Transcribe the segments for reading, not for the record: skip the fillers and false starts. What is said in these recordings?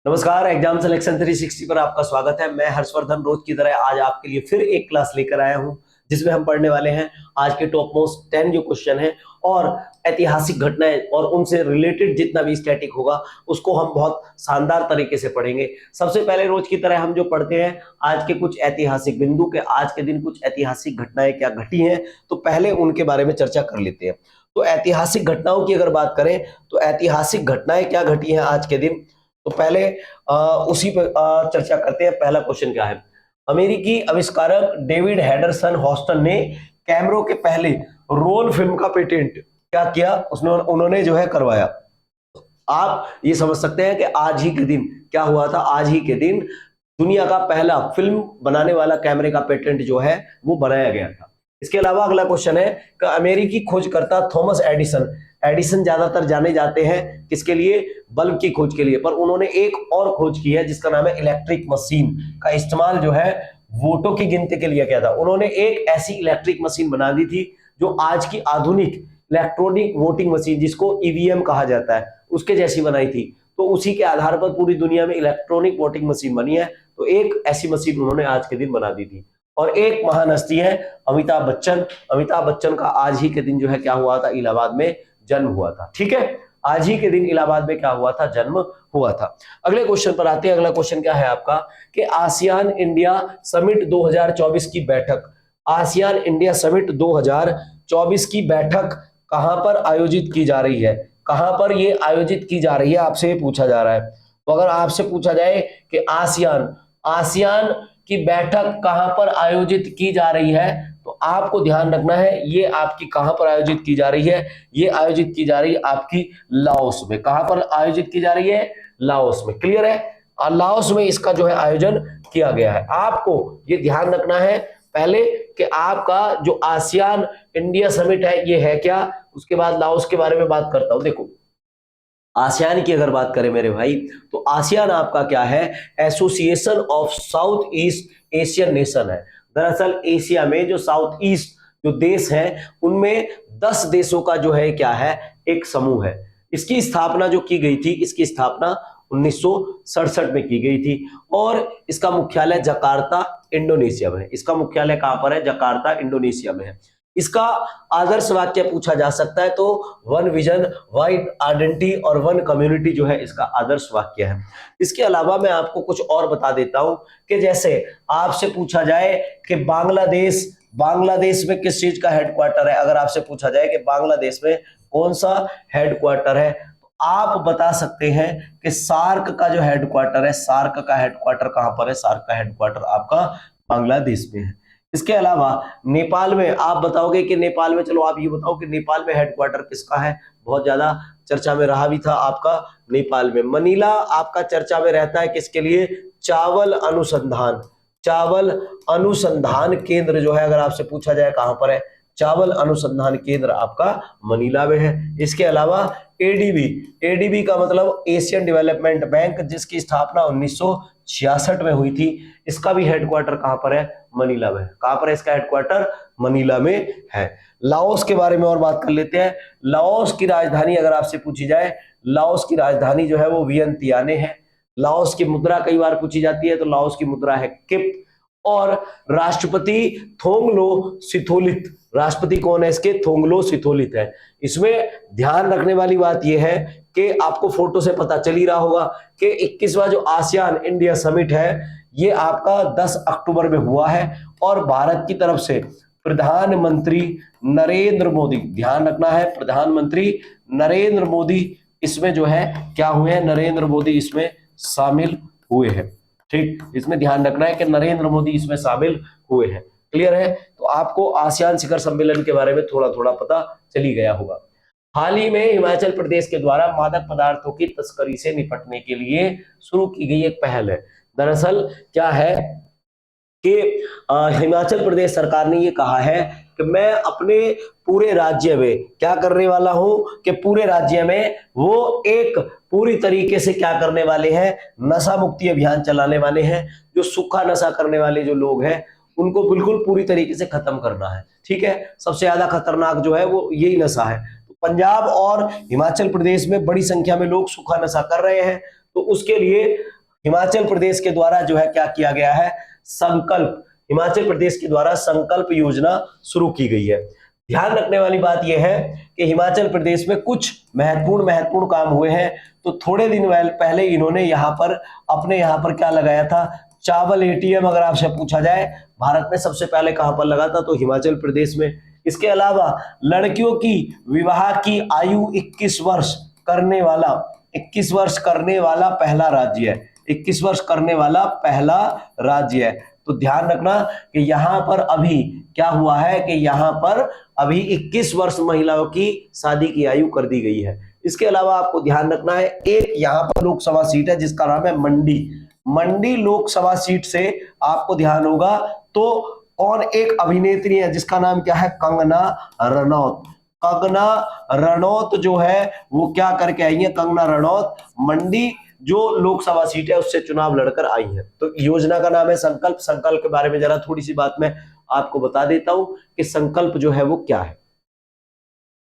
नमस्कार, exam selection 360 पर आपका स्वागत है। मैं हर्षवर्धन रोज की तरह आज आपके लिए फिर एक क्लास लेकर आया हूं, जिसमें हम पढ़ने वाले हैं आज के टॉप मोस्ट 10 जो क्वेश्चन हैं और ऐतिहासिक घटनाएं और उनसे रिलेटेड जितना भी स्टैटिक होगा उसको हम बहुत शानदार तरीके से पढ़ेंगे। सबसे पहले रोज की तरह हम जो पढ़ते हैं आज के कुछ ऐतिहासिक बिंदु के, आज के दिन कुछ ऐतिहासिक घटनाएं क्या घटी हैं, तो पहले उनके बारे में चर्चा कर लेते हैं। तो ऐतिहासिक घटनाओं की अगर बात करें तो ऐतिहासिक घटनाएं क्या घटी हैं आज के दिन, तो पहले उसी पर चर्चा करते हैं। पहला क्वेश्चन क्या है? अमेरिकी आविष्कारक डेविड हेडरसन हॉस्टन ने कैमरों के पहले रोल फिल्म का पेटेंट क्या किया? उन्होंने जो है करवाया। आप ये समझ सकते हैं कि आज ही के दिन क्या हुआ था। आज ही के दिन दुनिया का पहला फिल्म बनाने वाला कैमरे का पेटेंट जो है वो बनाया गया था। इसके अलावा अगला क्वेश्चन है कि अमेरिकी खोजकर्ता थॉमस एडिसन, एडिसन ज्यादातर जाने जाते हैं किसके लिए? बल्ब की खोज के लिए, पर उन्होंने एक और खोज की है जिसका नाम है इलेक्ट्रिक मशीन का इस्तेमाल जो है वोटों की गिनती के लिए किया था। उन्होंने एक ऐसी इलेक्ट्रिक मशीन बना दी थी जो आज की आधुनिक इलेक्ट्रॉनिक वोटिंग मशीन, जिसको ईवीएम कहा जाता है, उसके जैसी बनाई थी। तो उसी के आधार पर पूरी दुनिया में इलेक्ट्रॉनिक वोटिंग मशीन बनी है। तो एक ऐसी मशीन उन्होंने आज के दिन बना दी थी। और एक महान हस्ती है अमिताभ बच्चन। अमिताभ बच्चन का आज ही के दिन जो है क्या हुआ था? इलाहाबाद में जन्म हुआ था। ठीक है, आज ही के दिन इलाहाबाद में क्या हुआ था? जन्म हुआ था। अगले क्वेश्चन पर आते हैं। अगला क्वेश्चन क्या है आपका कि आसियान इंडिया समिट 2024 की बैठक, आसियान इंडिया समिट 2024 की बैठक कहां पर आयोजित की जा रही है? कहां पर ये आयोजित की जा रही है, आपसे ये पूछा जा रहा है। तो अगर आपसे पूछा जाए कि आसियान आसियान की बैठक कहां पर आयोजित की जा रही है, तो आपको ध्यान रखना है ये आपकी कहां पर आयोजित की जा रही है। ये आयोजित की जा रही है आपकी लाओस में। कहां पर आयोजित की जा रही है? लाओस में। क्लियर है? और लाओस में इसका जो है आयोजन किया गया है। आपको ये ध्यान रखना है पहले कि आपका जो आसियान इंडिया समिट है ये है क्या। उसके बाद लाओस के बारे में बात करता हूं। देखो, आसियान की अगर बात करें मेरे भाई, तो आसियान आपका क्या है? Association of south east Asian nation है। दरअसल एशिया में जो साउथ ईस्ट जो देश हैं उनमें 10 देशों का जो है क्या है? एक समूह है। इसकी स्थापना जो की गई थी, इसकी स्थापना 1967 में की गई थी और इसका मुख्यालय जकार्ता इंडोनेशिया में है। इसका मुख्यालय कहां पर है? जकार्ता इंडोनेशिया में है। इसका आदर्श वाक्य पूछा जा सकता है तो वन विजन, वन आइडेंटिटी और वन कम्युनिटी जो है इसका आदर्श वाक्य है। इसके अलावा मैं आपको कुछ और बता देता हूं कि जैसे आपसे पूछा जाए कि बांग्लादेश बांग्लादेश में किस चीज का हेडक्वार्टर है, अगर आपसे पूछा जाए कि बांग्लादेश में कौन सा हेडक्वार्टर है, तो आप बता सकते हैं कि सार्क का जो हेडक्वार्टर है, सार्क का हेडक्वार्टर कहां पर है? सार्क का हेडक्वार्टर आपका बांग्लादेश में है। इसके अलावा नेपाल में आप बताओगे कि नेपाल में, चलो आप ये बताओ कि नेपाल में हेडक्वार्टर किसका है? बहुत ज्यादा चर्चा में रहा भी था आपका नेपाल में मनीला आपका चर्चा में रहता है किसके लिए? चावल अनुसंधान, चावल अनुसंधान केंद्र जो है, अगर आपसे पूछा जाए कहां पर है, चावल अनुसंधान केंद्र आपका मनीला में है। इसके अलावा एडीबी, एडीबी का मतलब एशियन डेवलपमेंट बैंक, जिसकी स्थापना 1966 में हुई थी, इसका भी हेडक्वार्टर कहां पर है? मनीला में। कहां पर है इसका हेडक्वार्टर? मनीला में है। लाओस के बारे में और बात कर लेते हैं। लाओस की राजधानी अगर आपसे पूछी जाए, लाओस की राजधानी जो है वो वियंतियाने है। लाओस की मुद्रा कई बार पूछी जाती है, तो लाओस की मुद्रा है किप। और राष्ट्रपति थोंगलो सिथोलित, राष्ट्रपति कौन है इसके? थोंगलो सिथोलित है। इसमें ध्यान रखने वाली बात यह है कि आपको फोटो से पता चल ही रहा होगा कि 21वां जो आसियान इंडिया समिट है ये आपका 10 अक्टूबर में हुआ है और भारत की तरफ से प्रधानमंत्री नरेंद्र मोदी, ध्यान रखना है प्रधानमंत्री नरेंद्र मोदी इसमें जो है क्या हुए हैं? नरेंद्र मोदी इसमें शामिल हुए हैं। ठीक, इसमें ध्यान रखना है कि नरेंद्र मोदी इसमें शामिल हुए हैं। क्लियर है? तो आपको आसियान शिखर सम्मेलन के बारे में थोड़ा थोड़ा पता चल ही गया होगा। हाल ही में हिमाचल प्रदेश के द्वारा मादक पदार्थों की तस्करी से निपटने के लिए शुरू की गई एक पहल है। दरअसल क्या है कि हिमाचल प्रदेश सरकार ने ये कहा है कि मैं अपने पूरे राज्य में क्या करने वाला हूं कि पूरे राज्य में वो एक पूरी तरीके से क्या करने वाले हैं? नशा मुक्ति अभियान चलाने वाले हैं। जो सूखा नशा करने वाले जो लोग हैं उनको बिल्कुल पूरी तरीके से खत्म करना है। ठीक है, सबसे ज्यादा खतरनाक जो है वो यही नशा है। तो पंजाब और हिमाचल प्रदेश में बड़ी संख्या में लोग सूखा नशा कर रहे हैं। तो उसके लिए हिमाचल प्रदेश के द्वारा जो है क्या किया गया है, संकल्प, हिमाचल प्रदेश के द्वारा संकल्प योजना शुरू की गई है। ध्यान रखने वाली बात यह है कि हिमाचल प्रदेश में कुछ महत्वपूर्ण काम हुए हैं। तो थोड़े दिन पहले इन्होंने अपने यहाँ पर क्या लगाया था, चावल एटीएम। अगर आपसे पूछा जाए भारत में सबसे पहले कहां पर लगा था, तो हिमाचल प्रदेश में। इसके अलावा लड़कियों की विवाह की आयु 21 वर्ष करने वाला पहला राज्य है। 21 वर्ष करने वाला पहला राज्य है। तो ध्यान रखना कि यहां पर अभी क्या हुआ है कि यहां पर अभी 21 वर्ष महिलाओं की शादी की आयु कर दी गई है। इसके अलावा आपको ध्यान रखना है, एक यहां पर लोकसभा सीट है जिसका नाम है मंडी लोकसभा सीट से आपको ध्यान होगा तो कौन, एक अभिनेत्री है जिसका नाम क्या है, कंगना रनौत जो है वो क्या करके आई है, कंगना रनौत मंडी जो लोकसभा सीट है उससे चुनाव लड़कर आई है। तो योजना का नाम है संकल्प। संकल्प के बारे में जरा थोड़ी सी बात मैं आपको बता देता हूं कि संकल्प जो है वो क्या है।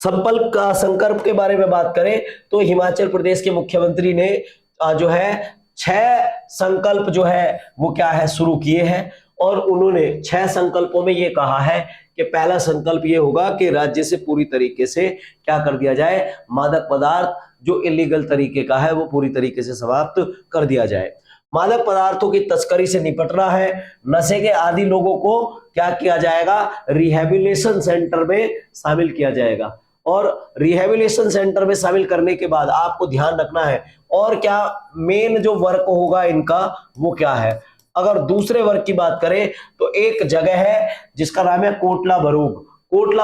संकल्प के बारे में बात करें तो हिमाचल प्रदेश के मुख्यमंत्री ने जो है 6 संकल्प जो है वो क्या है शुरू किए हैं। और उन्होंने 6 संकल्पों में ये कहा है कि पहला संकल्प ये होगा कि राज्य से पूरी तरीके से क्या कर दिया जाए, मादक पदार्थ जो इलीगल तरीके का है वो पूरी तरीके से समाप्त कर दिया जाए। मादक पदार्थों की तस्करी से निपटना है। नशे के आदी लोगों को क्या किया जाएगा, रिहेबिलिटेशन सेंटर में शामिल किया जाएगा। और रिहेबिलिटेशन सेंटर में शामिल करने के बाद आपको ध्यान रखना है और क्या मेन जो वर्क होगा इनका वो क्या है। अगर दूसरे वर्ग की बात करें तो एक जगह है जिसका नाम है कोटला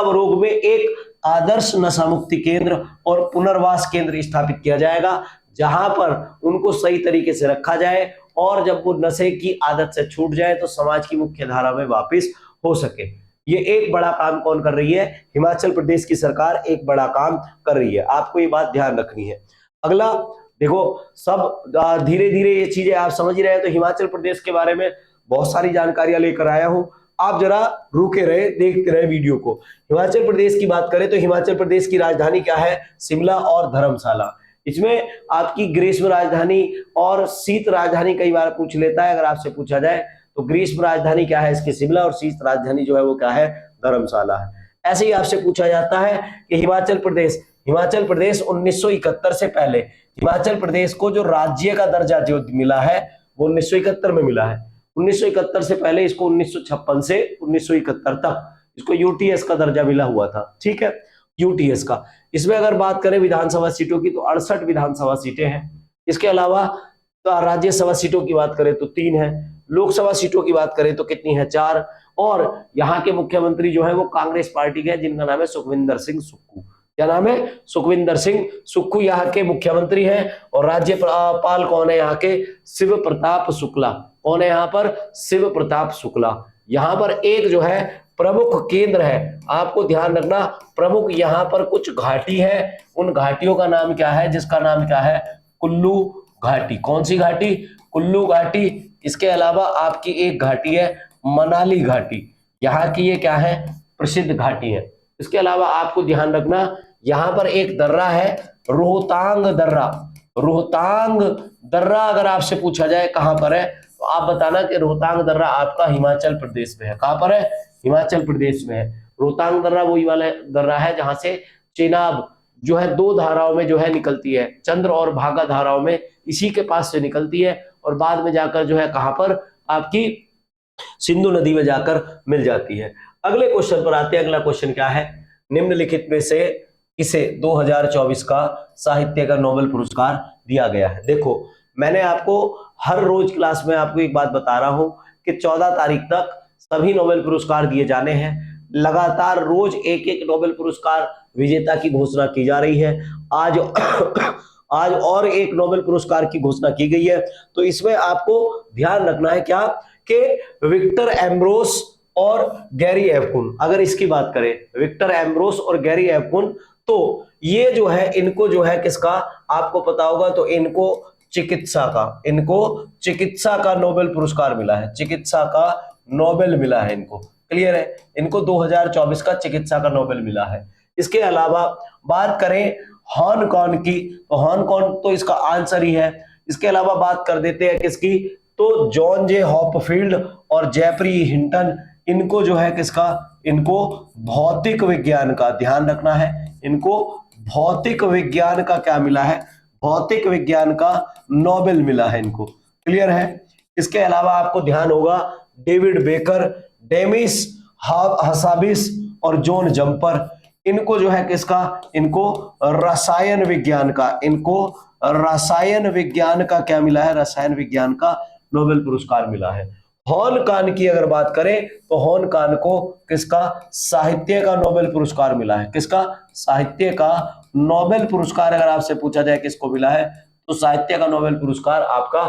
बरोग में एक आदर्श नशा मुक्ति केंद्र और पुनर्वास केंद्र स्थापित किया जाएगा, जहां पर उनको सही तरीके से रखा जाए और जब वो नशे की आदत से छूट जाए तो समाज की मुख्य धारा में वापस हो सके। ये एक बड़ा काम कौन कर रही है, हिमाचल प्रदेश की सरकार एक बड़ा काम कर रही है। आपको ये बात ध्यान रखनी है। अगला देखो, सब धीरे धीरे ये चीजें आप समझ ही रहे हैं। तो हिमाचल प्रदेश के बारे में बहुत सारी जानकारियां लेकर आया हूं, आप जरा रुके रहे, देखते रहे वीडियो को। हिमाचल प्रदेश की बात करें तो हिमाचल प्रदेश की राजधानी क्या है, शिमला और धर्मशाला। इसमें आपकी ग्रीष्म राजधानी और शीत राजधानी कई बार पूछ लेता है। अगर आपसे पूछा जाए तो ग्रीष्म राजधानी क्या है इसकी, शिमला, और शीत राजधानी जो है वो क्या है, धर्मशाला है। ऐसे ही आपसे पूछा जाता है कि हिमाचल प्रदेश 1971 से पहले हिमाचल प्रदेश को जो राज्य का दर्जा जो मिला है वो 1971 में मिला है। 1971 से पहले इसको 1956 से 1971 तक इसको यूटीएस का दर्जा मिला हुआ था। ठीक है, यूटीएस का। इसमें अगर बात करें विधानसभा सीटों की तो 68 विधानसभा सीटें हैं। इसके अलावा तो राज्यसभा सीटों की बात करें तो 3 है, लोकसभा सीटों की बात करें तो कितनी है, 4। और यहाँ के मुख्यमंत्री जो है वो कांग्रेस पार्टी के हैं जिनका नाम है सुखविंदर सिंह सुक्खू। क्या नाम है, सुखविंदर सिंह सुक्खू यहाँ के मुख्यमंत्री हैं। और राज्यपाल कौन है यहाँ के, शिव प्रताप शुक्ला। कौन है यहाँ पर, शिव प्रताप शुक्ला। यहाँ पर एक जो है प्रमुख केंद्र है, आपको ध्यान रखना, प्रमुख यहाँ पर कुछ घाटी है, उन घाटियों का नाम क्या है, जिसका नाम क्या है, कुल्लू घाटी। कौन सी घाटी, कुल्लू घाटी। इसके अलावा आपकी एक घाटी है मनाली घाटी, यहाँ की ये क्या है, प्रसिद्ध घाटी है। इसके अलावा आपको ध्यान रखना यहाँ पर एक दर्रा है रोहतांग दर्रा। अगर आपसे पूछा जाए कहां पर है तो आप बताना कि रोहतांग दर्रा आपका हिमाचल प्रदेश में है। कहां पर है, हिमाचल प्रदेश में है। रोहतांग दर्रा वही वाला दर्रा है जहां से चेनाब जो है 2 धाराओं में जो है निकलती है, चंद्र और भागा धाराओं में, इसी के पास से निकलती है और बाद में जाकर जो है कहां पर, आपकी सिंधु नदी में जाकर मिल जाती है। अगले क्वेश्चन पर आते हैं। अगला क्वेश्चन क्या है, निम्नलिखित में से इसे 2024 का साहित्य का नोबेल पुरस्कार दिया गया है। देखो, मैंने आपको हर रोज क्लास में आपको एक बात बता रहा हूं कि 14 तारीख तक सभी नोबेल पुरस्कार दिए जाने हैं। लगातार रोज एक एक नोबेल पुरस्कार विजेता की घोषणा की जा रही है। आज और एक नोबेल पुरस्कार की घोषणा की गई है। तो इसमें आपको ध्यान रखना है क्या, कि विक्टर एम्ब्रोस और गैरी एवकुन। अगर इसकी बात करें, विक्टर एम्ब्रोस और गैरी एवकुन, तो ये जो है इनको जो है किसका आपको पता होगा, तो इनको चिकित्सा का नोबेल पुरस्कार मिला है। चिकित्सा का नोबेल मिला है इनको, क्लियर है, इनको 2024 का चिकित्सा का नोबेल मिला है। इसके अलावा बात करें हांगकांग की, तो हांगकांग तो इसका आंसर ही है, इसके अलावा बात कर देते हैं किसकी, तो जॉन जे हॉपफील्ड और जेफरी हिंटन, इनको जो है किसका, इनको भौतिक विज्ञान का, ध्यान रखना है, इनको भौतिक विज्ञान का क्या मिला है, भौतिक विज्ञान का नोबेल मिला है इनको। क्लियर है। इसके अलावा आपको ध्यान होगा डेविड बेकर, डेमिस हसाबिस और जॉन जंपर, इनको जो है किसका, इनको रसायन विज्ञान का, इनको रसायन विज्ञान का क्या मिला है, रसायन विज्ञान का नोबेल पुरस्कार मिला है। हॉन कान की अगर बात करें तो हॉन कान को किसका, साहित्य का नोबेल पुरस्कार मिला है। किसका, साहित्य का नोबेल पुरस्कार अगर आपसे पूछा जाए किसको मिला है, तो साहित्य का नोबेल पुरस्कार आपका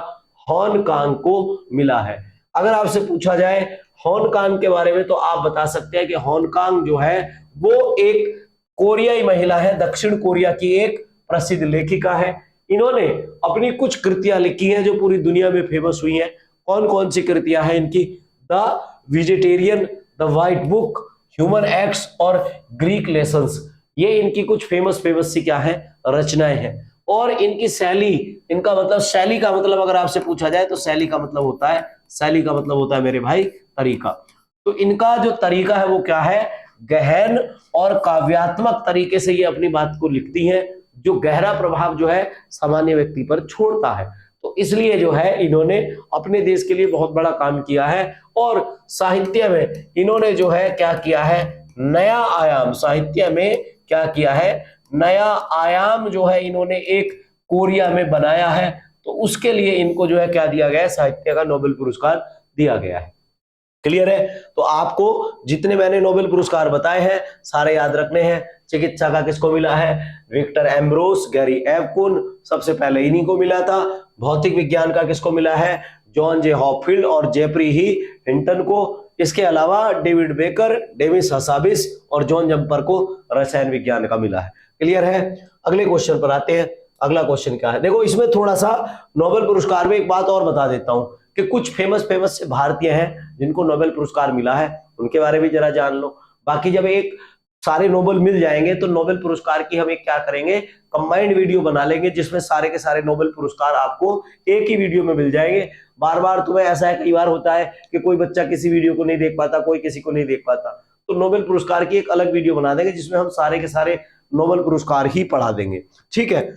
हॉन कान को मिला है। अगर आपसे पूछा जाए हॉन कान के बारे में तो आप बता सकते हैं कि हॉन कान जो है वो एक कोरियाई महिला है, दक्षिण कोरिया की एक प्रसिद्ध लेखिका है। इन्होंने अपनी कुछ कृतियां लिखी हैं जो पूरी दुनिया में फेमस हुई हैं। कौन कौन सी कृतियां हैं इनकी, the vegetarian, the white book, human acts और ग्रीक लेसन्स, ये इनकी कुछ फेमस सी क्या है, रचनाएं हैं। और इनकी शैली, इनका मतलब, शैली का मतलब अगर आपसे पूछा जाए तो शैली का मतलब होता है, शैली का मतलब होता है मेरे भाई तरीका। तो इनका जो तरीका है वो क्या है, गहन और काव्यात्मक तरीके से ये अपनी बात को लिखती हैं, जो गहरा प्रभाव जो है सामान्य व्यक्ति पर छोड़ता है। तो इसलिए जो है इन्होंने अपने देश के लिए बहुत बड़ा काम किया है। और साहित्य में इन्होंने जो है क्या किया है, नया आयाम, साहित्य में क्या किया है, नया आयाम जो है इन्होंने एक कोरिया में बनाया है। तो उसके लिए इनको जो है क्या दिया गया है, साहित्य का नोबेल पुरस्कार दिया गया है। क्लियर है। तो आपको जितने मैंने नोबेल पुरस्कार बताए हैं सारे याद रखने हैं। चिकित्सा का किसको मिला है, विक्टर एम्ब्रोस, गैरी एवकुन, सबसे पहले इन्हीं को मिला था। भौतिक विज्ञान का किसको मिला है, जॉन जे हॉपफील्ड और जेफरी हिंटन को। इसके अलावा डेविड बेकर, डेविस हसाबिस और जॉन जंपर को रसायन विज्ञान का मिला है। क्लियर है। अगले क्वेश्चन पर आते हैं। अगला क्वेश्चन क्या है, देखो इसमें थोड़ा सा नोबेल पुरस्कार में एक बात और बता देता हूं कि कुछ फेमस से भारतीय हैं जिनको नोबेल पुरस्कार मिला है, उनके बारे में जरा जान लो। बाकी जब एक सारे नोबेल मिल जाएंगे तो नोबेल पुरस्कार की हम एक क्या करेंगे, कंबाइंड वीडियो बना लेंगे जिसमें सारे के सारे नोबेल पुरस्कार आपको एक ही वीडियो में मिल जाएंगे। बार बार तुम्हें ऐसा है, कई बार होता है कि कोई बच्चा किसी वीडियो को नहीं देख पाता, कोई किसी को नहीं देख पाता, तो नोबेल पुरस्कार की एक अलग वीडियो बना देंगे जिसमें हम सारे के सारे नोबेल पुरस्कार ही पढ़ा देंगे। ठीक है।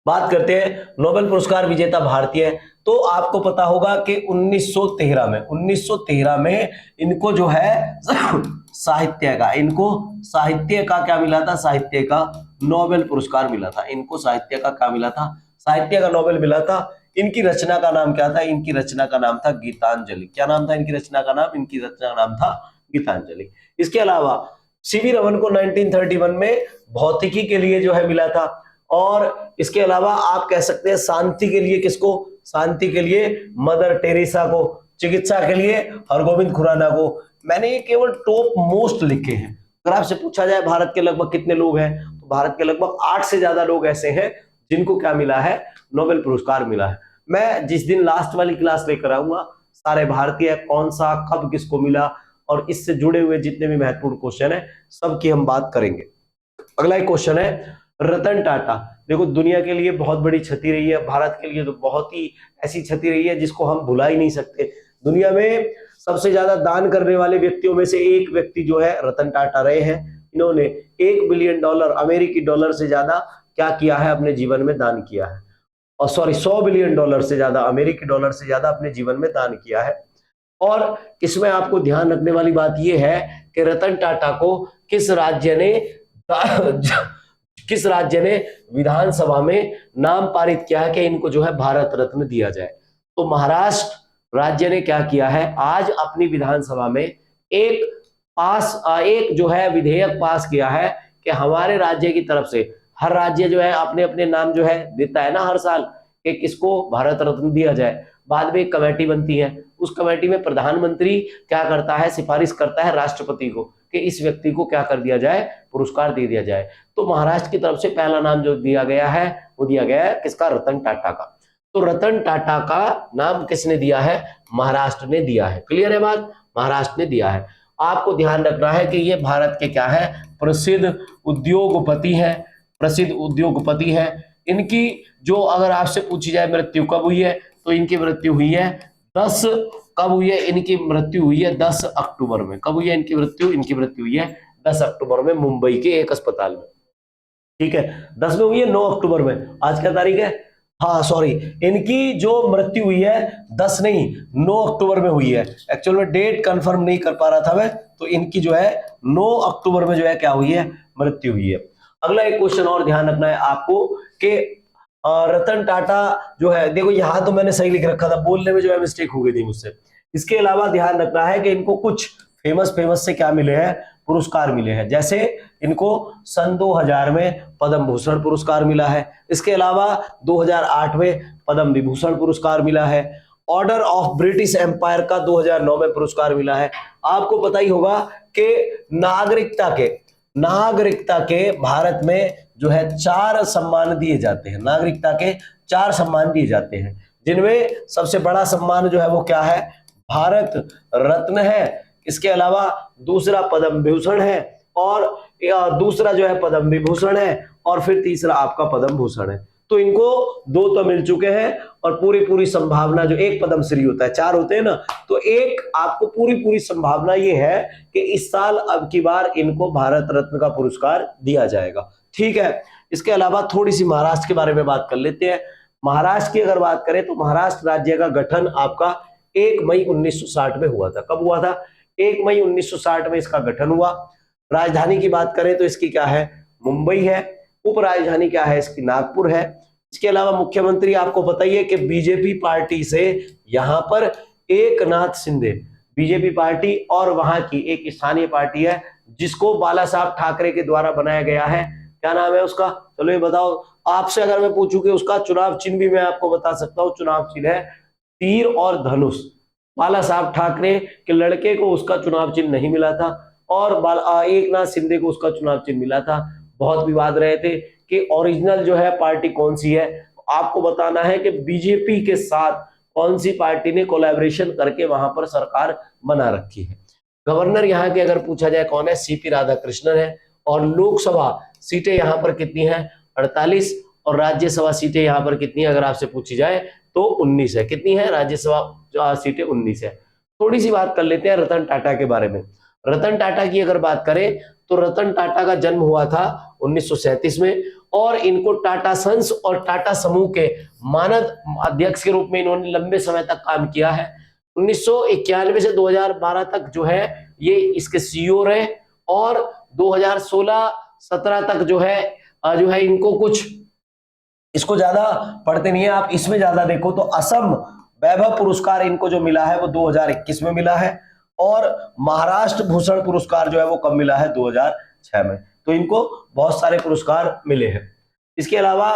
बात करते हैं नोबेल पुरस्कार विजेता भारतीय। तो आपको पता होगा कि 1913 में इनको जो है साहित्य का, इनको साहित्य का क्या मिला था, साहित्य का नोबेल पुरस्कार मिला था। इनको साहित्य का क्या मिला था, साहित्य का नोबेल मिला था। इनकी रचना का नाम क्या था, इनकी रचना का नाम था गीतांजलि। क्या नाम था इनकी रचना का नाम, इनकी रचना का नाम था गीतांजलि। इसके अलावा सीवी रमन को 1931 में भौतिकी के लिए जो है मिला था। और इसके अलावा आप कह सकते हैं शांति के लिए किसको, शांति के लिए मदर टेरेसा को, चिकित्सा के लिए हरगोविंद खुराना को। मैंने ये केवल टॉप मोस्ट लिखे हैं। अगर आपसे पूछा जाए भारत के लगभग कितने लोग हैं, तो भारत के लगभग 8 से ज्यादा लोग ऐसे हैं जिनको क्या मिला है, नोबेल पुरस्कार मिला है। मैं जिस दिन लास्ट वाली क्लास लेकर आऊंगा, सारे भारतीय कौन सा कब किसको मिला और इससे जुड़े हुए जितने भी महत्वपूर्ण क्वेश्चन है सबकी हम बात करेंगे। अगला एक क्वेश्चन है रतन टाटा। देखो दुनिया के लिए बहुत बड़ी क्षति रही है, भारत के लिए तो बहुत ही ऐसी क्षति रही है जिसको हम भुला ही नहीं सकते। दुनिया में सबसे ज्यादा दान करने वाले व्यक्तियों में से एक व्यक्ति जो है रतन टाटा रहे हैं। इन्होंने $1 बिलियन अमेरिकी डॉलर से ज्यादा क्या किया है, अपने जीवन में दान किया है। और सॉरी, $100 बिलियन से ज्यादा, अमेरिकी डॉलर से ज्यादा अपने जीवन में दान किया है। और इसमें आपको ध्यान रखने वाली बात यह है कि रतन टाटा को किस राज्य ने विधानसभा में नाम पारित किया है कि इनको जो है भारत रत्न दिया जाए। तो महाराष्ट्र राज्य ने क्या किया है, आज अपनी विधानसभा में एक जो है विधेयक पास किया है कि हमारे राज्य की तरफ से, हर राज्य जो है अपने अपने नाम जो है देता है ना हर साल कि किसको भारत रत्न दिया जाए। बाद में एक कमेटी बनती है, उस कमेटी में प्रधानमंत्री क्या करता है, सिफारिश करता है राष्ट्रपति को कि इस व्यक्ति को क्या कर दिया जाए, पुरस्कार दे दिया जाए। तो महाराष्ट्र की तरफ से पहला नाम जो दिया गया है वो दिया गया है किसका, रतन टाटा का। तो रतन टाटा का नाम किसने दिया है, महाराष्ट्र ने दिया है। क्लियर है बात, महाराष्ट्र ने दिया है। आपको ध्यान रखना है कि ये भारत के क्या है, प्रसिद्ध उद्योगपति है, प्रसिद्ध उद्योगपति है। इनकी जो अगर आपसे पूछी जाए मृत्यु कब हुई है, तो इनकी मृत्यु हुई है 10 कब हुई है, इनकी मृत्यु हुई है 10 अक्टूबर में। कब हुई है इनकी मृत्यु? इनकी मृत्यु हुई है 10 अक्टूबर में मुंबई के एक अस्पताल में। ठीक है, 10 में हुई है, 9 अक्टूबर में। आज क्या तारीख है? हाँ सॉरी, इनकी जो मृत्यु हुई है 10 नहीं 9 अक्टूबर में हुई है। एक्चुअल में डेट कंफर्म नहीं कर पा रहा था मैं, तो इनकी जो है 9 अक्टूबर में जो है क्या हुई है, मृत्यु हुई है। अगला एक क्वेश्चन और ध्यान रखना है आपको कि रतन टाटा जो है, देखो यहां तो मैंने सही लिख रखा था, बोलने में जो है मिस्टेक हो गई थी मुझसे। इसके अलावा ध्यान रखना है कि इनको कुछ फेमस फेमस से क्या मिले हैं, पुरस्कार मिले हैं। जैसे इनको सन 2000 में पद्म भूषण पुरस्कार मिला है। इसके अलावा 2008 में पद्म विभूषण पुरस्कार मिला है। ऑर्डर ऑफ ब्रिटिश एम्पायर का 2009 में पुरस्कार मिला है। आपको पता ही होगा कि नागरिकता के भारत में जो है 4 सम्मान दिए जाते हैं। नागरिकता के 4 सम्मान दिए जाते हैं, जिनमें सबसे बड़ा सम्मान जो है वो क्या है, भारत रत्न है। इसके अलावा दूसरा पद्म भूषण है, और दूसरा जो है पद्म विभूषण है, और फिर तीसरा आपका पद्म भूषण है। तो इनको 2 तो मिल चुके हैं, और पूरी संभावना जो एक पद्मश्री होता है, 4 होते हैं ना, तो एक आपको पूरी संभावना ये है कि इस साल अब की बार इनको भारत रत्न का पुरस्कार दिया जाएगा। ठीक है, इसके अलावा थोड़ी सी महाराष्ट्र के बारे में बात कर लेते हैं। महाराष्ट्र की अगर बात करें तो महाराष्ट्र राज्य का गठन आपका 1 मई 1960 में हुआ था। कब हुआ था? 1 मई 1960 में इसका गठन हुआ। राजधानी की बात करें तो इसकी क्या है, मुंबई है। उपराजधानी क्या है इसकी, नागपुर है। इसके अलावा मुख्यमंत्री आपको पता ही है कि बीजेपी पार्टी से यहां पर एकनाथ शिंदे, बीजेपी पार्टी और वहां की एक स्थानीय पार्टी है जिसको बाला साहब ठाकरे के द्वारा बनाया गया है। क्या नाम है उसका? चलो ये बताओ। आपसे अगर मैं पूछूं कि उसका चुनाव चिन्ह भी मैं आपको बता सकता हूं। चुनाव चिन्ह है तीर और धनुष। बाला साहब ठाकरे के लड़के को उसका चुनाव चिन्ह नहीं मिला था, और एकनाथ शिंदे को उसका चुनाव चिन्ह मिला था। बहुत विवाद रहे थे कि ओरिजिनल जो है पार्टी कौन सी है। आपको बताना है कि बीजेपी के साथ कौन सी पार्टी ने कोलैबोरेशन करके वहां पर सरकार बना रखी है। गवर्नर यहाँ के अगर पूछा जाए कौन है, सीपी राधाकृष्णन है। और लोकसभा सीटें यहाँ पर कितनी हैं? 48। और राज्यसभा सीटें यहाँ पर कितनी है अगर आपसे पूछी जाए तो 19 है। कितनी है राज्यसभा सीटें? 19 है। थोड़ी सी बात कर लेते हैं रतन टाटा के बारे में। रतन टाटा की अगर बात करें तो रतन टाटा का जन्म हुआ था 1937 में, और इनको टाटा सन्स और टाटा समूह के मानद अध्यक्ष के रूप में इन्होंने लंबे समय तक काम किया है। 1991 से 2012 तक जो है ये इसके सीईओ रहे, और 2016-17 तक जो है इनको कुछ, इसको ज्यादा पढ़ते नहीं है आप, इसमें ज्यादा देखो तो असम वैभव पुरस्कार इनको जो मिला है वो 2021 में मिला है। और महाराष्ट्र भूषण पुरस्कार जो है वो कब मिला है? 2006 में। तो इनको बहुत सारे पुरस्कार मिले हैं। इसके अलावा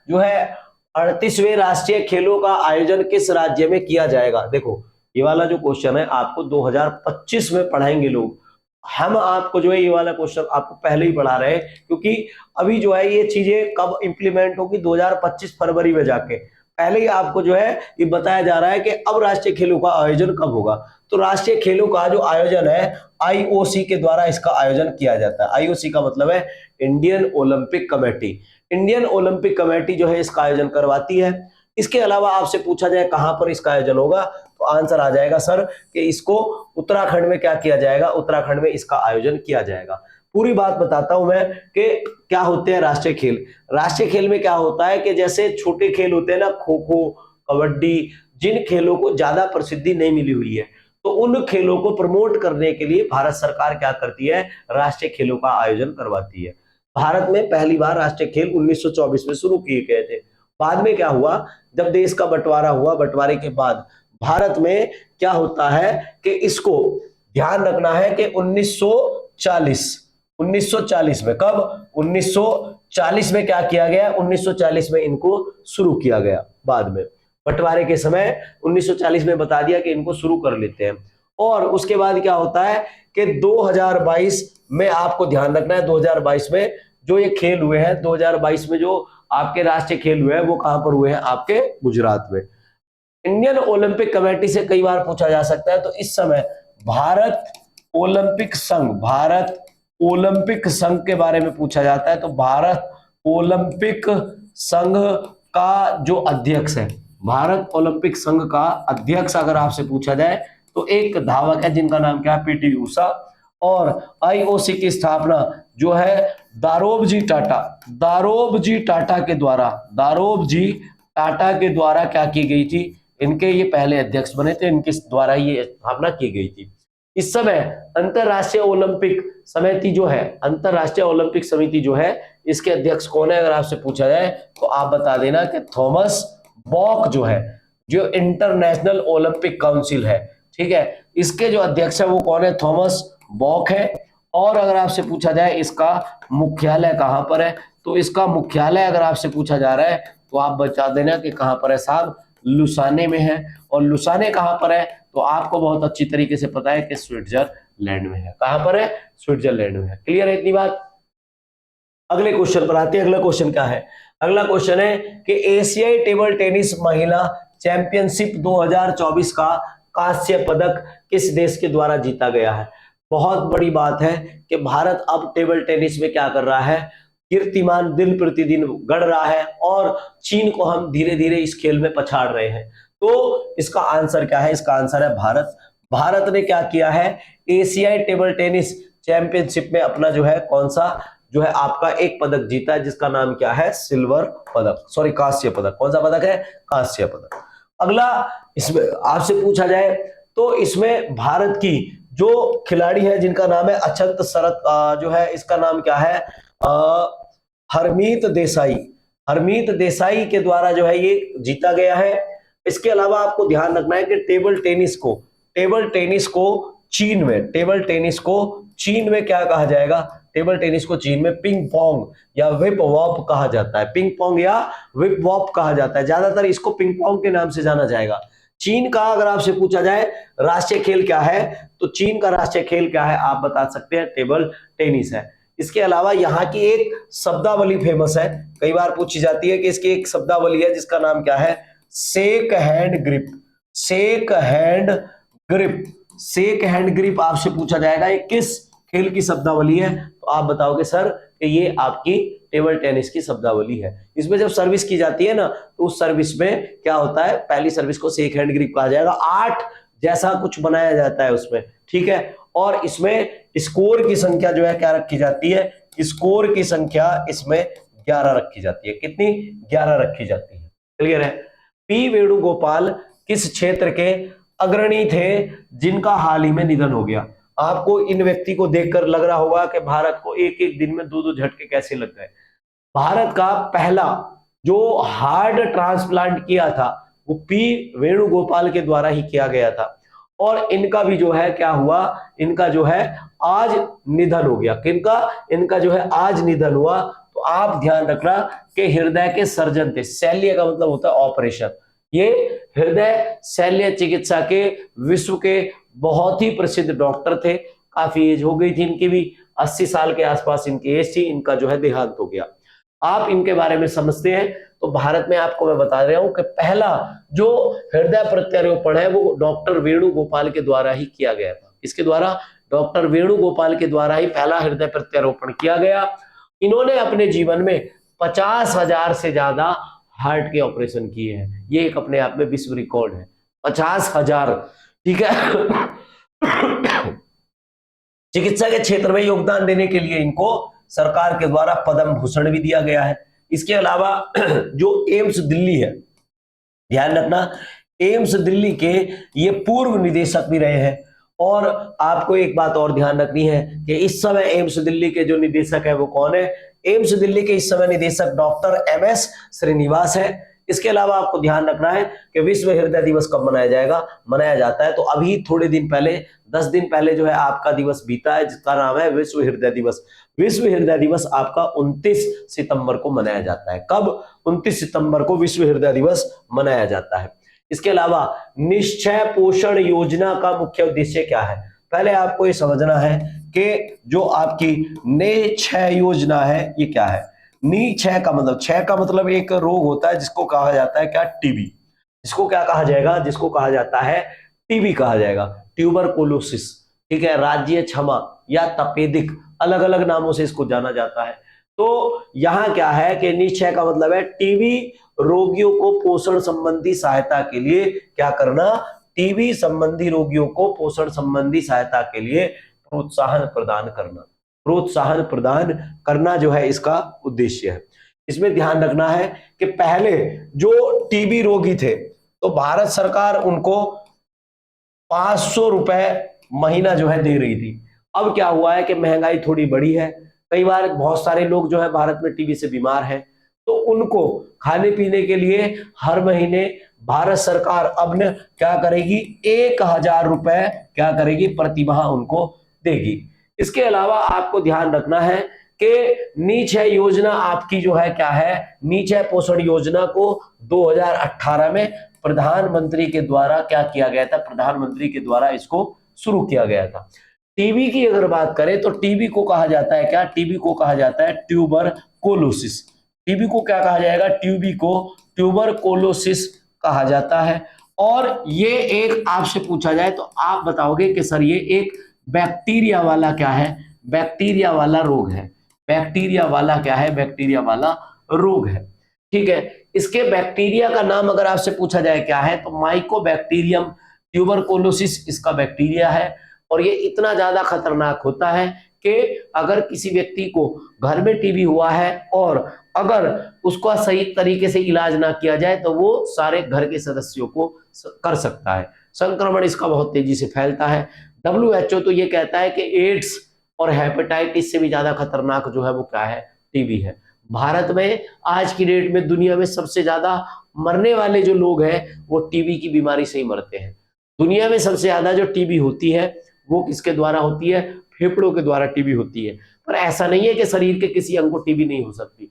जो है 38वें राष्ट्रीय खेलों का आयोजन किस राज्य में किया जाएगा? देखो ये वाला जो क्वेश्चन है आपको 2025 में पढ़ाएंगे लोग। हम आपको जो है ये वाला क्वेश्चन आपको पहले ही पढ़ा रहे हैं, क्योंकि अभी जो है ये चीजें कब इंप्लीमेंट होगी? 2025 फरवरी में जाके। पहले ही आपको जो है ये बताया जा रहा है कि अब राष्ट्रीय खेलों का आयोजन कब होगा। तो राष्ट्रीय खेलों का जो आयोजन है आईओसी के द्वारा इसका आयोजन किया जाता है। आईओसी का मतलब है Indian Olympic committee. Indian Olympic committee जो है इसका आयोजन करवाती है। इसके अलावा आपसे पूछा जाए कहां पर इसका आयोजन होगा, तो आंसर आ जाएगा सर कि इसको उत्तराखंड में क्या किया जाएगा? उत्तराखंड में इसका आयोजन किया जाएगा। पूरी बात बताता हूं मैं कि क्या होते हैं राष्ट्रीय खेल। राष्ट्रीय खेल में क्या होता है कि जैसे छोटे खेल होते हैं ना, खो खो, कबड्डी, जिन खेलों को ज्यादा प्रसिद्धि नहीं मिली हुई है, तो उन खेलों को प्रमोट करने के लिए भारत सरकार क्या करती है? राष्ट्रीय खेलों का आयोजन करवाती है। भारत में पहली बार राष्ट्रीय खेल 1924 में शुरू किए गए थे। बाद में क्या हुआ, जब देश का बंटवारा हुआ, बंटवारे के बाद भारत में क्या होता है कि इसको ध्यान रखना है कि 1940 में, कब? 1940 में क्या किया गया? 1940 में इनको शुरू किया गया। बाद में बंटवारे के समय 1940 में बता दिया कि इनको शुरू कर लेते हैं। और उसके बाद क्या होता है कि 2022 में आपको ध्यान रखना है, 2022 में जो ये खेल हुए हैं, 2022 में जो आपके राष्ट्रीय खेल हुए हैं वो कहां पर हुए हैं? आपके गुजरात में। इंडियन ओलंपिक कमेटी से कई बार पूछा जा सकता है, तो इस समय भारत ओलंपिक संघ के बारे में पूछा जाता है। तो भारत ओलंपिक संघ का जो अध्यक्ष है, भारत ओलंपिक संघ का अध्यक्ष अगर आपसे पूछा जाए तो एक धावक है जिनका नाम क्या है, पीटी उषा। और आईओसी की स्थापना जो है दारोबजी टाटा, दारोबजी टाटा के द्वारा, दारोबजी टाटा के द्वारा क्या की गई थी, इनके ये पहले अध्यक्ष बने थे, इनके द्वारा ये स्थापना की गई थी। इस समय अंतरराष्ट्रीय ओलंपिक समिति जो है, अंतरराष्ट्रीय ओलंपिक समिति जो है, इसके अध्यक्ष कौन है अगर आपसे पूछा जाए तो आप बता देना कि थॉमस बॉक जो है, जो इंटरनेशनल ओलंपिक काउंसिल है, ठीक है, इसके जो अध्यक्ष है वो कौन है, थॉमस बॉक है। और अगर आपसे पूछा जाए इसका मुख्यालय कहां पर है, तो इसका मुख्यालय अगर आपसे पूछा जा रहा है तो आप बता देना कि कहां पर है साहब, लुसाने में है। और लुसाने कहां पर है तो आपको बहुत अच्छी तरीके से पता है कि स्विट्जरलैंड में है। कहां पर है, स्विट्जरलैंड में है। क्लियर है इतनी बात। अगले क्वेश्चन पर आते हैं। अगला क्वेश्चन क्या है, अगला क्वेश्चन है कि एशियाई टेबल टेनिस महिला चैंपियनशिप 2024 का कांस्य पदक किस देश के द्वारा जीता गया है। बहुत बड़ी बात है कि भारत अब टेबल टेनिस में क्या कर रहा है, कीर्तिमान दिन प्रतिदिन गढ़ रहा है और चीन को हम धीरे धीरे इस खेल में पछाड़ रहे हैं। तो इसका आंसर क्या है, इसका आंसर है भारत। भारत ने क्या किया है, एशियाई टेबल टेनिस चैंपियनशिप में अपना जो है कौन सा जो है आपका एक पदक जीता है, जिसका नाम क्या है, सिल्वर पदक, सॉरी कांस्य पदक। कौन सा पदक है, कांस्य पदक। अगला इसमें आपसे पूछा जाए तो इसमें भारत की जो खिलाड़ी है जिनका नाम है अचंत शरत, जो है इसका नाम क्या है, हरमीत देसाई, हरमीत देसाई के द्वारा जो है ये जीता गया है। इसके अलावा आपको ध्यान रखना है कि टेबल टेनिस को चीन में, टेबल टेनिस को चीन में क्या कहा जाएगा, टेबल टेनिस को चीन में पिंग पोंग या विप वॉप कहा जाता है, पिंग पोंग या विप वॉप कहा जाता है, ज्यादातर इसको पिंग पोंग के नाम से जाना जाएगा। चीन का अगर आपसे पूछा जाए राष्ट्रीय खेल क्या है, तो चीन का राष्ट्रीय खेल क्या है आप बता सकते हैं, टेबल टेनिस है। इसके अलावा यहाँ की एक शब्दावली फेमस है, कई बार पूछी जाती है कि इसकी एक शब्दावली है जिसका नाम क्या है, shake hand grip, shake hand grip, shake hand grip आपसे पूछा जाएगा ये किस खेल की शब्दावली है, तो आप बताओगे सर कि ये आपकी टेबल टेनिस की शब्दावली है। इसमें जब सर्विस की जाती है ना तो उस सर्विस में क्या होता है, पहली सर्विस को शेक हैंड ग्रिप कहा जाएगा, 8 जैसा कुछ बनाया जाता है उसमें, ठीक है। और इसमें स्कोर की संख्या जो है क्या रखी जाती है, स्कोर की संख्या इसमें 11 रखी जाती है। कितनी, 11 रखी जाती है। क्लियर है। पी वेणुगोपाल किस क्षेत्र के अग्रणी थे जिनका हाल ही में निधन हो गया। आपको इन व्यक्ति को देखकर लग रहा होगा कि भारत को एक एक दिन में 2-2 झटके कैसे लग गए। भारत का पहला जो हार्ट ट्रांसप्लांट किया था वो पी वेणुगोपाल के द्वारा ही किया गया था। और इनका भी जो है क्या हुआ, इनका जो है आज निधन हो गया। किनका, इनका जो है आज निधन हुआ। तो आप ध्यान रखना कि हृदय के सर्जन थे, शल्य का मतलब होता है ऑपरेशन, ये हृदय शल्य चिकित्सा के विश्व के बहुत ही प्रसिद्ध डॉक्टर थे। काफी एज हो गई थी इनकी भी, 80 साल के आसपास इनकी एज थी, इनका जो है देहांत हो गया। आप इनके बारे में समझते हैं तो भारत में आपको मैं बता रहा हूं कि पहला जो हृदय प्रत्यारोपण है वो डॉक्टर वेणुगोपाल के द्वारा ही किया गया था। इसके द्वारा, डॉक्टर वेणुगोपाल के द्वारा ही पहला हृदय प्रत्यारोपण किया गया। इन्होंने अपने जीवन में 50,000 से ज्यादा हार्ट के ऑपरेशन किए हैं, ये एक अपने आप में विश्व रिकॉर्ड है, 50,000, ठीक है। चिकित्सा के क्षेत्र में योगदान देने के लिए इनको सरकार के द्वारा पद्म भूषण भी दिया गया है। इसके अलावा जो एम्स दिल्ली है, ध्यान रखना, एम्स दिल्ली के ये पूर्व निदेशक भी रहे हैं। और आपको एक बात और ध्यान रखनी है कि इस समय एम्स दिल्ली के जो निदेशक है वो कौन है, एम्स दिल्ली के इस समय निदेशक डॉक्टर MS श्रीनिवास है। इसके अलावा आपको ध्यान रखना है कि विश्व हृदय दिवस कब मनाया जाएगा, मनाया जाता है तो अभी थोड़े दिन पहले, 10 दिन पहले जो है आपका दिवस बीता है जिसका नाम है विश्व हृदय दिवस। विश्व हृदय दिवस आपका 29 सितंबर को मनाया जाता है। कब, 29 सितंबर को विश्व हृदय दिवस मनाया जाता है। इसके अलावा निश्चय पोषण योजना का मुख्य उद्देश्य क्या है, पहले आपको ये समझना है कि जो आपकी निश्चय योजना है ये क्या है। निक्षय का मतलब, क्षय का मतलब एक रोग होता है जिसको कहा जाता है क्या, टीबी। इसको क्या कहा जाएगा, जिसको कहा जाता है टीबी कहा जाएगा, ट्यूबरकुलोसिस, ठीक है। राज्य क्षमा या तपेदिक, अलग अलग नामों से इसको जाना जाता है। तो यहां क्या है कि निश्चय का मतलब है टीबी रोगियों को पोषण संबंधी सहायता के लिए क्या करना, टीबी संबंधी रोगियों को पोषण संबंधी सहायता के लिए प्रोत्साहन प्रदान करना, प्रोत्साहन प्रदान करना जो है इसका उद्देश्य है। इसमें ध्यान रखना है कि पहले जो टीबी रोगी थे तो भारत सरकार उनको 500 रुपए महीना जो है दे रही थी। अब क्या हुआ है कि महंगाई थोड़ी बढ़ी है, कई बार बहुत सारे लोग जो है भारत में टीबी से बीमार हैं, तो उनको खाने पीने के लिए हर महीने भारत सरकार अब न क्या करेगी, 1,000 रुपए क्या करेगी, प्रतिमाह उनको देगी। इसके अलावा आपको ध्यान रखना है कि नीच है योजना आपकी जो है क्या है, नीच है पोषण योजना को 2018 में प्रधानमंत्री के द्वारा क्या किया गया था, प्रधानमंत्री के द्वारा इसको शुरू किया गया था। टीबी की अगर बात करें तो टीबी को कहा जाता है क्या, टीबी को कहा जाता है ट्यूबरकुलोसिस। टीबी को क्या कहा जाएगा, टीबी को ट्यूबरकुलोसिस कहा जाता है। और ये एक आपसे पूछा जाए तो आप बताओगे कि सर ये एक बैक्टीरिया वाला क्या है, बैक्टीरिया वाला रोग है, बैक्टीरिया वाला क्या है, बैक्टीरिया वाला रोग है। ठीक है, इसके बैक्टीरिया का नाम अगर आपसे पूछा जाए क्या है तो माइकोबैक्टीरियम ट्यूबरकुलोसिस इसका बैक्टीरिया है। और ये इतना ज्यादा खतरनाक होता है कि अगर किसी व्यक्ति को घर में टीबी हुआ है और अगर उसका सही तरीके से इलाज ना किया जाए तो वो सारे घर के सदस्यों को कर सकता है। संक्रमण इसका बहुत तेजी से फैलता है। WHO तो ये कहता है कि एड्स और हेपेटाइटिस से भी ज्यादा खतरनाक जो है वो क्या है, टीबी है। भारत में आज की डेट में दुनिया में सबसे ज्यादा मरने वाले जो लोग हैं वो टीबी की बीमारी से ही मरते हैं। दुनिया में सबसे ज्यादा जो टीबी होती है वो किसके द्वारा होती है, फेफड़ों के द्वारा टीबी होती है। पर ऐसा नहीं है कि शरीर के किसी अंग को टीबी नहीं हो सकती।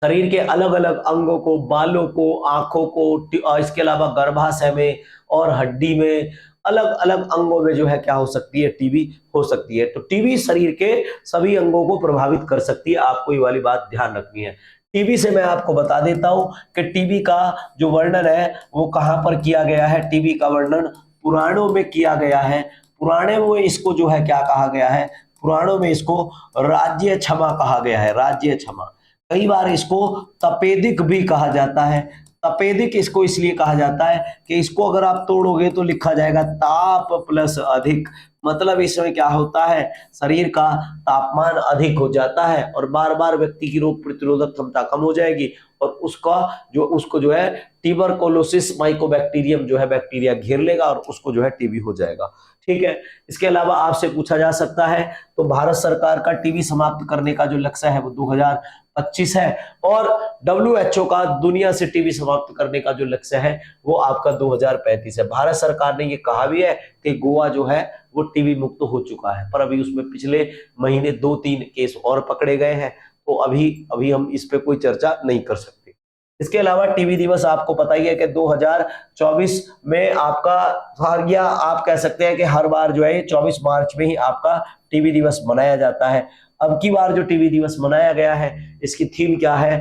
शरीर के अलग अलग अंगों को, बालों को, आंखों को, इसके अलावा गर्भाशय में और हड्डी में, अलग अलग अंगों में जो है क्या हो सकती है, टीबी हो सकती है। तो टीबी शरीर के सभी अंगों को प्रभावित कर सकती है, आपको ये वाली बात ध्यान रखनी है। टीबी से मैं आपको बता देता हूं कि टीबी का जो वर्णन है वो कहां पर किया गया है। टीबी का वर्णन पुराणों में किया गया है। पुराणों में इसको जो है क्या कहा गया है, पुराणों में इसको राज्य क्षमा कहा गया है, राज्य क्षमा। कई बार इसको तपेदिक भी कहा जाता है। तपेदिक इसको इसलिए कहा जाता है कि इसको अगर आप तोड़ोगे तो लिखा जाएगा ताप प्लस अधिक। मतलब इसमें क्या होता है, शरीर का तापमान अधिक हो जाता है और बार बार व्यक्ति की रोग प्रतिरोधक क्षमता कम हो जाएगी और उसको जो है ट्यूबरकुलोसिस माइकोबैक्टीरियम जो है बैक्टीरिया घेर लेगा और उसको जो है टीबी हो जाएगा। ठीक है, इसके अलावा आपसे पूछा जा सकता है तो भारत सरकार का टीबी समाप्त करने का जो लक्ष्य है वो 2025 है और WHO का दुनिया से टीबी समाप्त करने का जो लक्ष्य है वो आपका 2035 है। भारत सरकार ने ये कहा भी है कि गोवा जो है वो टीबी मुक्त हो चुका है, पर अभी उसमें पिछले महीने 2-3 केस और पकड़े गए हैं, तो अभी हम इस पे कोई चर्चा नहीं कर सकते। इसके अलावा टीबी दिवस आपको पता ही है कि 2024 में आपका, या आप कह सकते हैं कि हर बार जो है 24 मार्च में ही आपका टीबी दिवस मनाया जाता है। अब की बार जो टीबी दिवस मनाया गया है इसकी थीम क्या है,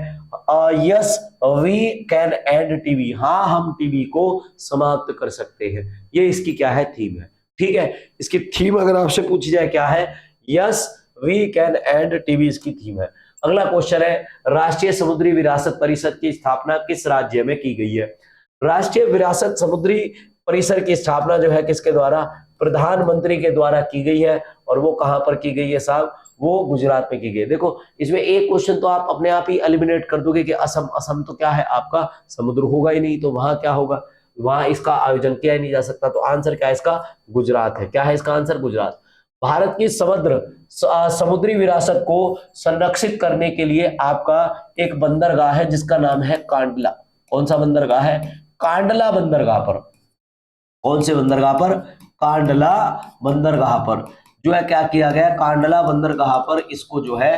yes we can end TB, हाँ हम टीबी को समाप्त कर सकते हैं, ये इसकी क्या है, थीम है। ठीक है, इसकी थीम अगर आपसे पूछी जाए क्या है, yes we can end TB इसकी थीम है। अगला क्वेश्चन है, राष्ट्रीय समुद्री विरासत परिषद की स्थापना किस राज्य में की गई है। राष्ट्रीय विरासत समुद्री परिसर की स्थापना जो है किसके द्वारा, प्रधानमंत्री के द्वारा की गई है और वो कहां पर की गई है साहब, वो गुजरात में की गई है। देखो इसमें एक क्वेश्चन तो आप अपने आप ही एलिमिनेट कर दोगे कि असम, असम तो क्या है आपका समुद्र होगा ही नहीं, तो वहां क्या होगा, वहां इसका आयोजन किया ही नहीं जा सकता। तो आंसर क्या है इसका, गुजरात है। क्या है इसका आंसर, गुजरात। भारत की समुद्री विरासत को संरक्षित करने के लिए आपका एक बंदरगाह है जिसका नाम है कांडला। कौन सा बंदरगाह है, कांडला बंदरगाह पर। कौन से बंदरगाह पर, कांडला बंदरगाह पर जो है क्या किया गया, कांडला बंदरगाह पर इसको जो है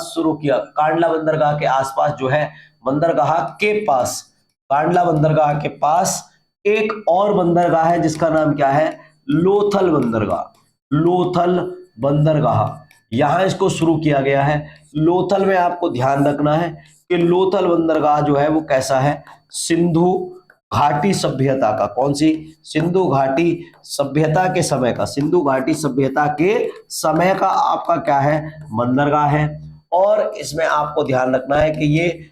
शुरू किया। कांडला बंदरगाह के आसपास जो है, बंदरगाह के पास, कांडला बंदरगाह के पास एक और बंदरगाह है जिसका नाम क्या है, लोथल बंदरगाह। लोथल बंदरगाह, यहां इसको शुरू किया गया है। लोथल में आपको ध्यान रखना है कि लोथल बंदरगाह जो है वो कैसा है, सिंधु घाटी सभ्यता का, कौन सी, सिंधु घाटी सभ्यता के समय का, सिंधु घाटी सभ्यता के समय का आपका क्या है, बंदरगाह है। और इसमें आपको ध्यान रखना है कि ये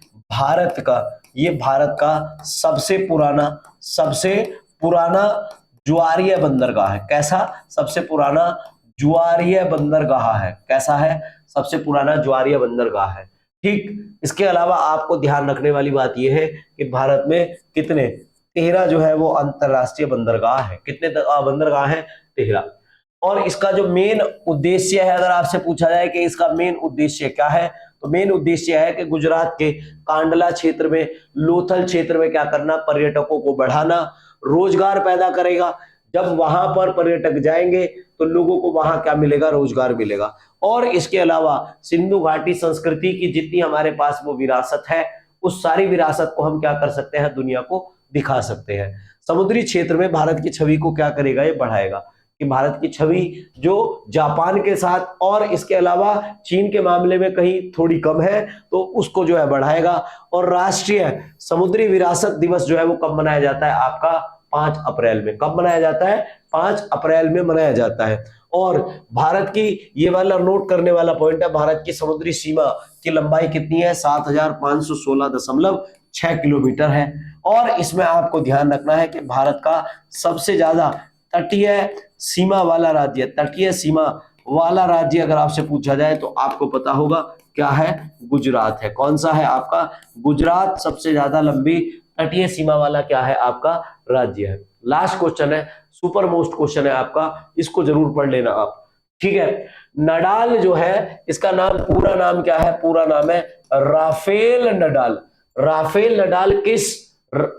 भारत का सबसे पुराना ज्वारीय बंदरगाह है। कैसा? सबसे पुराना ज्वारीय बंदरगाह है। कैसा है? सबसे पुराना ज्वारीय बंदरगाह है। ठीक। इसके अलावा आपको ध्यान रखने वाली बात यह है कि भारत में कितने 13 जो है वो अंतरराष्ट्रीय बंदरगाह है। कितने बंदरगाह हैं? 13। और इसका जो मेन उद्देश्य है, अगर आपसे पूछा जाए कि इसका मेन उद्देश्य क्या है, तो मेन उद्देश्य है कि गुजरात के कांडला क्षेत्र में, लोथल क्षेत्र में क्या करना? पर्यटकों को बढ़ाना, रोजगार पैदा करेगा। जब वहां पर पर्यटक जाएंगे तो लोगों को वहां क्या मिलेगा? रोजगार मिलेगा। और इसके अलावा सिंधु घाटी संस्कृति की जितनी हमारे पास वो विरासत है, उस सारी विरासत को हम क्या कर सकते हैं? दुनिया को दिखा सकते हैं। समुद्री क्षेत्र में भारत की छवि को क्या करेगा? ये बढ़ाएगा कि भारत की छवि जो जापान के साथ और इसके अलावा चीन के मामले में कहीं थोड़ी कम है, तो उसको जो है बढ़ाएगा। और राष्ट्रीय समुद्री विरासत दिवस जो है वो कब मनाया जाता है? आपका 5 अप्रैल में। कब मनाया जाता है? 5 अप्रैल में मनाया जाता है। और भारत की, ये वाला नोट करने वाला पॉइंट है, भारत की समुद्री सीमा की लंबाई कितनी है? 7516.6 किलोमीटर है। और इसमें आपको ध्यान रखना है कि भारत का सबसे ज्यादा तटीय सीमा वाला राज्य अगर आपसे पूछा जाए तो आपको पता होगा क्या है? गुजरात है। कौन सा है? आपका गुजरात सबसे ज्यादा लंबी तटीय सीमा वाला क्या है? आपका राज्य है। लास्ट क्वेश्चन है, सुपर मोस्ट क्वेश्चन है आपका, इसको जरूर पढ़ लेना आप। ठीक है। नडाल जो है, इसका नाम, पूरा नाम क्या है? पूरा नाम है राफेल नडाल। राफेल नडाल किस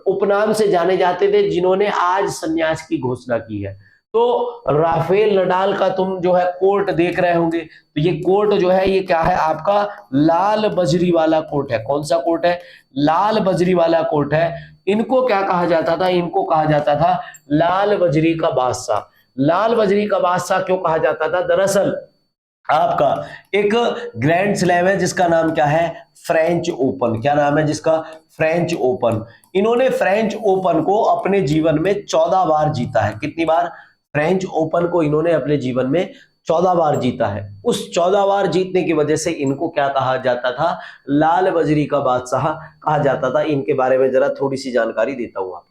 उपनाम से जाने जाते थे, जिन्होंने आज संन्यास की घोषणा की है? तो राफेल नडाल का तुम जो है कोर्ट देख रहे होंगे, तो ये कोर्ट जो है ये क्या है? आपका लाल बजरी वाला कोर्ट है। कौन सा कोर्ट है? लाल बजरी वाला कोर्ट है। इनको क्या कहा जाता था? इनको कहा जाता था लाल बजरी का बादशाह। लाल बजरी का बादशाह क्यों कहा जाता था? दरअसल आपका एक ग्रैंड स्लैम है जिसका नाम क्या है? French open. क्या नाम है जिसका? French open. इन्होंने फ्रेंच ओपन को अपने जीवन में 14 बार जीता है। कितनी बार? फ्रेंच ओपन को इन्होंने अपने जीवन में 14 बार जीता है। उस 14 बार जीतने की वजह से इनको क्या कहा जाता था? लाल बजरी का बादशाह कहा जाता था। इनके बारे में जरा थोड़ी सी जानकारी देता हूं आपको।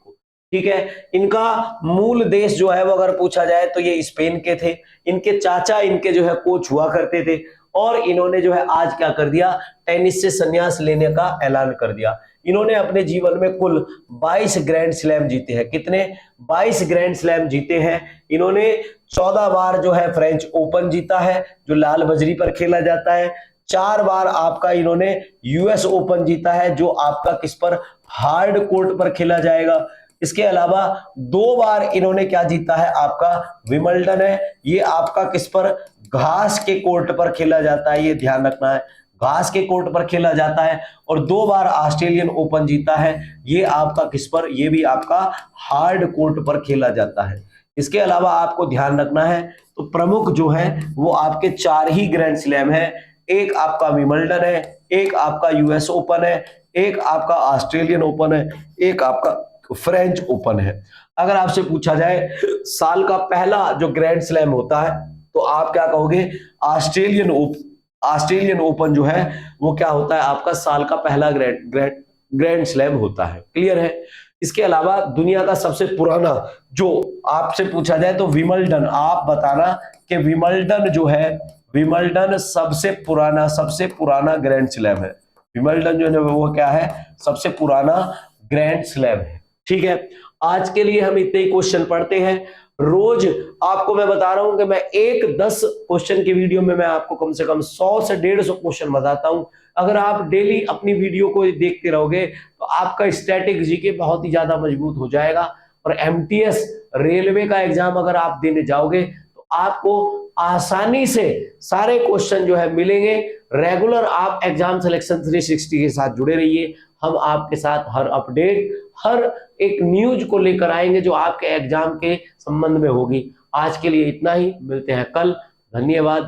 ठीक है। इनका मूल देश जो है वो अगर पूछा जाए तो ये स्पेन के थे। इनके चाचा इनके जो है कोच हुआ करते थे। और इन्होंने जो है आज क्या कर दिया? टेनिस से संन्यास लेने का ऐलान कर दिया। इन्होंने अपने जीवन में कुल 22 ग्रैंड स्लैम जीते हैं। कितने? 22 ग्रैंड स्लैम जीते हैं इन्होंने। 14 बार जो है फ्रेंच ओपन जीता है, जो लाल बजरी पर खेला जाता है। 4 बार आपका इन्होंने यूएस ओपन जीता है, जो आपका किस पर? हार्ड कोर्ट पर खेला जाएगा। इसके अलावा 2 बार इन्होंने क्या जीता है? आपका विंबलडन है। ये आपका किस पर? घास के कोर्ट पर खेला जाता है। ये ध्यान रखना है, घास के कोर्ट पर खेला जाता है। और 2 बार ऑस्ट्रेलियन ओपन जीता है। ये आपका किस पर? ये भी आपका हार्ड कोर्ट पर खेला जाता है। इसके अलावा आपको ध्यान रखना है, तो प्रमुख जो है वो आपके 4 ही ग्रैंड स्लैम है। एक आपका विंबलडन है, एक आपका यूएस ओपन है, एक आपका ऑस्ट्रेलियन ओपन है, एक आपका फ्रेंच ओपन है। अगर आपसे पूछा जाए साल का पहला जो ग्रैंड स्लैम होता है, तो आप क्या कहोगे? ऑस्ट्रेलियन ओपन जो है वो क्या होता है? आपका साल का पहला ग्रैंड स्लैम होता है। क्लियर है? इसके अलावा दुनिया का सबसे पुराना, जो आपसे पूछा जाए तो विंबलडन, आप बताना कि विंबलडन जो है, विंबलडन सबसे पुराना ग्रैंड स्लैम है। विंबलडन जो है वो क्या है? सबसे पुराना ग्रैंड स्लैम है। ठीक है। आज के लिए हम इतने ही क्वेश्चन पढ़ते हैं। रोज आपको मैं बता रहा हूं कि मैं 10 क्वेश्चन की वीडियो में मैं आपको कम से कम 100 से 150 क्वेश्चन बताता हूं। अगर आप डेली अपनी वीडियो को देखते रहोगे तो आपका स्टैटिक जीके बहुत ही ज्यादा मजबूत हो जाएगा। और एमटीएस रेलवे का एग्जाम अगर आप देने जाओगे तो आपको आसानी से सारे क्वेश्चन जो है मिलेंगे। रेगुलर आप एग्जाम सिलेक्शन 360 के साथ जुड़े रहिए। हम आपके साथ हर अपडेट, हर एक न्यूज को लेकर आएंगे जो आपके एग्जाम के संबंध में होगी। आज के लिए इतना ही, मिलते हैं कल। धन्यवाद।